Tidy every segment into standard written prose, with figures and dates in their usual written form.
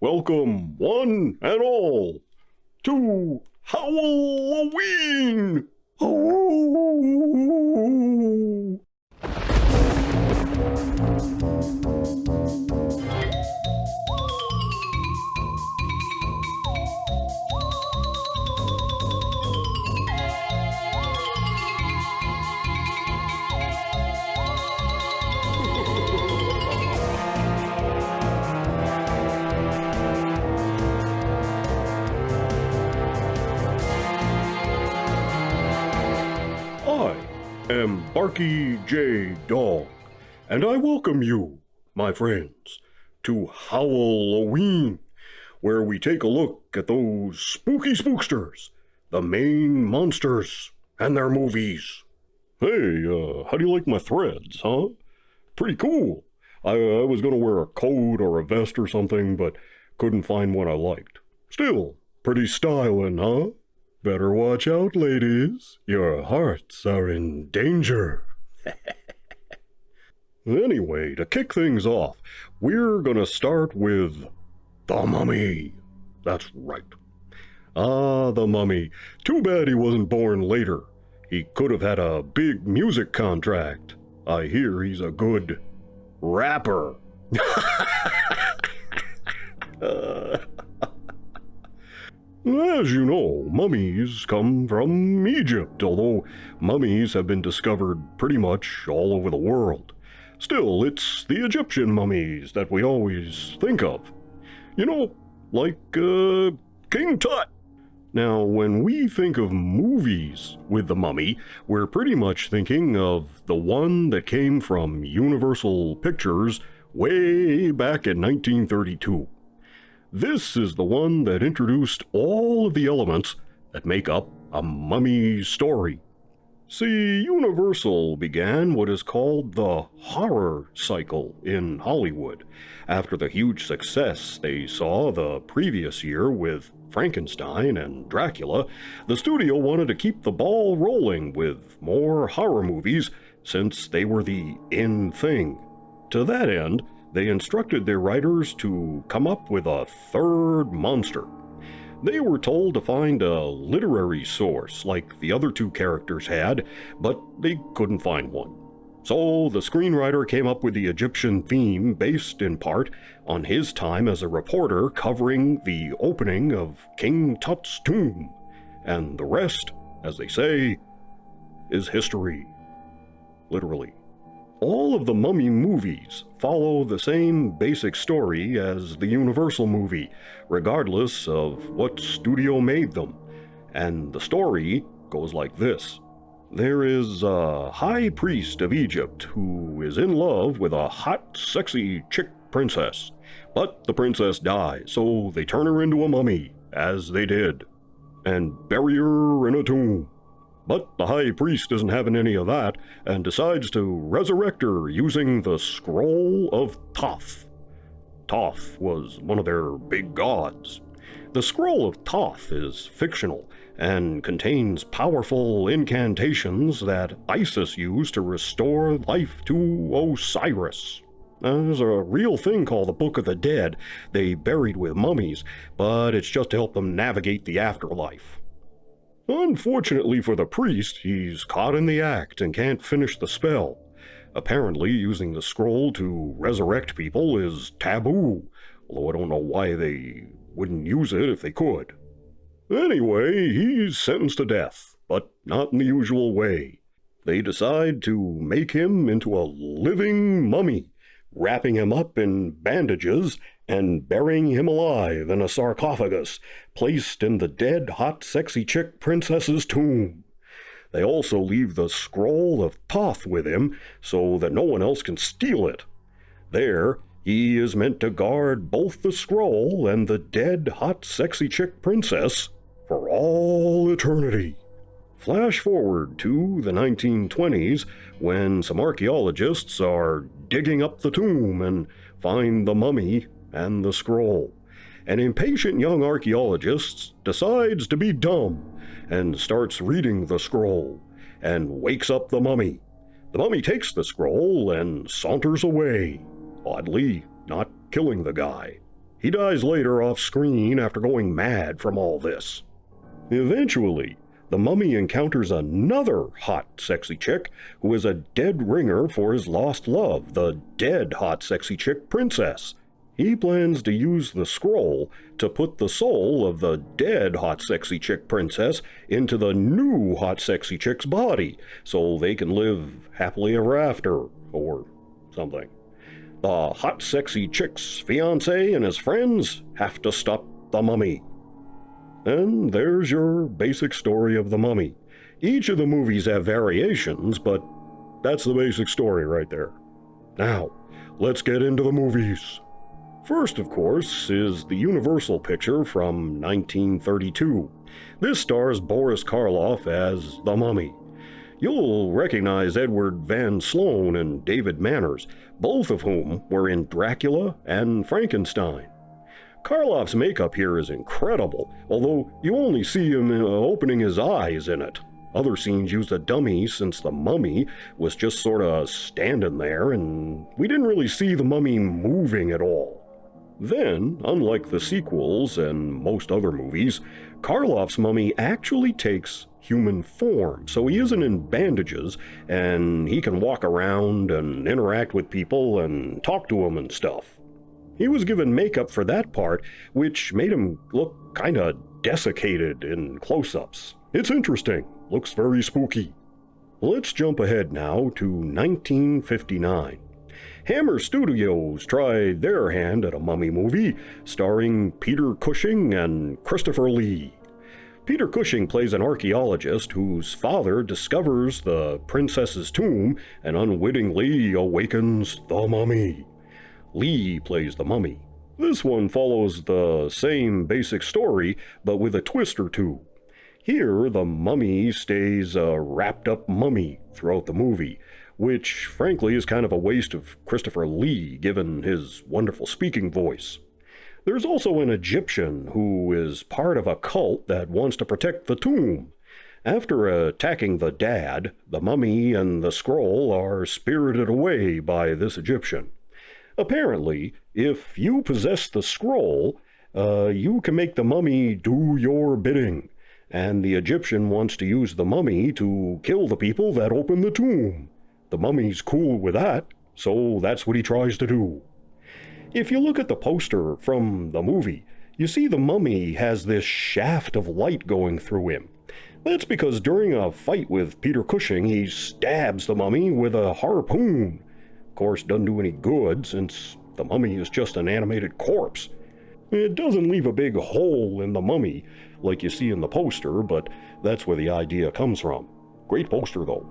Welcome, one and all, to Howl-O-Ween! Oh! I am Barkey J. Dog, and I welcome you, my friends, to Howl-O-Ween, where we take a look at those spooky spooksters, the main monsters, and their movies. Hey, how do you like my threads, huh? Pretty cool. I was gonna wear a coat or a vest or something, but couldn't find one I liked. Still, pretty styling, huh? Better watch out, ladies. Your hearts are in danger. Anyway, to kick things off, we're gonna start with The Mummy. That's right. The Mummy. Too bad he wasn't born later. He could have had a big music contract. I hear he's a good rapper. As you know, mummies come from Egypt, although mummies have been discovered pretty much all over the world. Still, it's the Egyptian mummies that we always think of. You know, like King Tut. Now, when we think of movies with the mummy, we're pretty much thinking of the one that came from Universal Pictures way back in 1932. This is the one that introduced all of the elements that make up a mummy story. See, Universal began what is called the horror cycle in Hollywood. After the huge success they saw the previous year with Frankenstein and Dracula, the studio wanted to keep the ball rolling with more horror movies since they were the in thing. To that end, they instructed their writers to come up with a third monster. They were told to find a literary source like the other two characters had, but they couldn't find one. So the screenwriter came up with the Egyptian theme based in part on his time as a reporter covering the opening of King Tut's tomb. And the rest, as they say, is history. Literally. All of the Mummy movies follow the same basic story as the Universal movie, regardless of what studio made them. And the story goes like this. There is a high priest of Egypt who is in love with a hot, sexy chick princess. But the princess dies, so they turn her into a mummy, as they did, and bury her in a tomb. But the high priest isn't having any of that, and decides to resurrect her using the Scroll of Thoth. Thoth was one of their big gods. The Scroll of Thoth is fictional, and contains powerful incantations that Isis used to restore life to Osiris. There's a real thing called the Book of the Dead they buried with mummies, but it's just to help them navigate the afterlife. Unfortunately for the priest, he's caught in the act and can't finish the spell. Apparently, using the scroll to resurrect people is taboo, although I don't know why they wouldn't use it if they could. Anyway, he's sentenced to death, but not in the usual way. They decide to make him into a living mummy, wrapping him up in bandages and burying him alive in a sarcophagus placed in the dead, hot, sexy chick princess's tomb. They also leave the Scroll of Thoth with him so that no one else can steal it. There, he is meant to guard both the scroll and the dead, hot, sexy chick princess for all eternity. Flash forward to the 1920s when some archaeologists are digging up the tomb and find the mummy and the scroll. An impatient young archaeologist decides to be dumb and starts reading the scroll and wakes up the mummy. The mummy takes the scroll and saunters away, oddly not killing the guy. He dies later off screen after going mad from all this. Eventually, the mummy encounters another hot, sexy chick who is a dead ringer for his lost love, the dead hot, sexy chick princess. He plans to use the scroll to put the soul of the dead hot, sexy chick princess into the new hot, sexy chick's body so they can live happily ever after, or something. The hot, sexy chick's fiancé and his friends have to stop the mummy. And there's your basic story of the mummy. Each of the movies have variations, but that's the basic story right there. Now, let's get into the movies. First, of course, is the Universal picture from 1932. This stars Boris Karloff as the Mummy. You'll recognize Edward Van Sloan and David Manners, both of whom were in Dracula and Frankenstein. Karloff's makeup here is incredible, although you only see him opening his eyes in it. Other scenes used a dummy since the mummy was just sort of standing there, and we didn't really see the mummy moving at all. Then, unlike the sequels and most other movies, Karloff's mummy actually takes human form, so he isn't in bandages, and he can walk around and interact with people and talk to them and stuff. He was given makeup for that part, which made him look kinda desiccated in close-ups. It's interesting, looks very spooky. Let's jump ahead now to 1959. Hammer Studios tried their hand at a mummy movie starring Peter Cushing and Christopher Lee. Peter Cushing plays an archaeologist whose father discovers the princess's tomb and unwittingly awakens the mummy. Lee plays the mummy. This one follows the same basic story, but with a twist or two. Here, the mummy stays a wrapped-up mummy throughout the movie, which frankly is kind of a waste of Christopher Lee given his wonderful speaking voice. There's also an Egyptian who is part of a cult that wants to protect the tomb. After attacking the dad, the mummy and the scroll are spirited away by this Egyptian. Apparently, if you possess the scroll, you can make the mummy do your bidding, and the Egyptian wants to use the mummy to kill the people that open the tomb. The mummy's cool with that, so that's what he tries to do. If you look at the poster from the movie, you see the mummy has this shaft of light going through him. That's because during a fight with Peter Cushing, he stabs the mummy with a harpoon. Of course, doesn't do any good since the mummy is just an animated corpse. It doesn't leave a big hole in the mummy like you see in the poster, but that's where the idea comes from. Great poster though.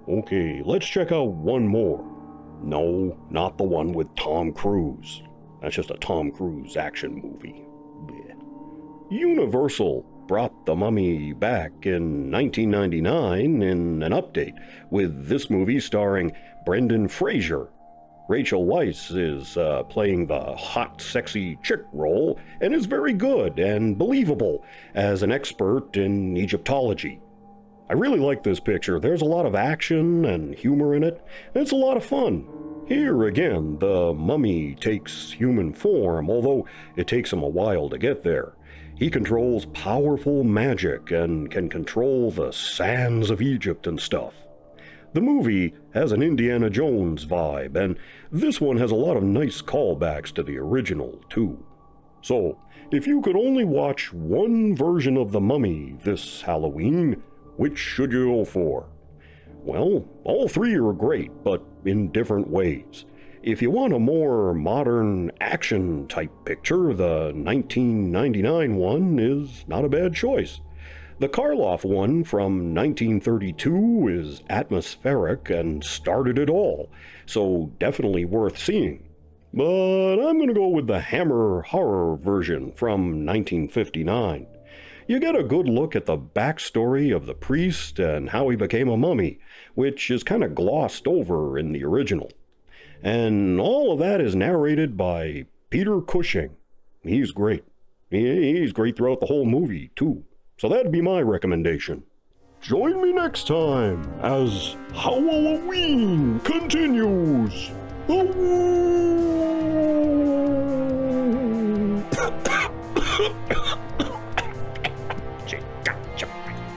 Okay, let's check out one more. No, not the one with Tom Cruise. That's just a Tom Cruise action movie. Blech. Universal brought the mummy back in 1999 in an update, with this movie starring Brendan Fraser. Rachel Weisz is playing the hot, sexy chick role and is very good and believable as an expert in Egyptology. I really like this picture. There's a lot of action and humor in it, and it's a lot of fun. Here again, the mummy takes human form, although it takes him a while to get there. He controls powerful magic and can control the sands of Egypt and stuff. The movie has an Indiana Jones vibe, and this one has a lot of nice callbacks to the original, too. So, if you could only watch one version of The Mummy this Halloween, which should you go for? Well, all three are great, but in different ways. If you want a more modern action-type picture, the 1999 one is not a bad choice. The Karloff one from 1932 is atmospheric and started it all, so definitely worth seeing. But I'm going to go with the Hammer horror version from 1959. You get a good look at the backstory of the priest and how he became a mummy, which is kind of glossed over in the original. And all of that is narrated by Peter Cushing. He's great. He's great throughout the whole movie, too. So that'd be my recommendation. Join me next time as Howl-O-Ween continues. She got you.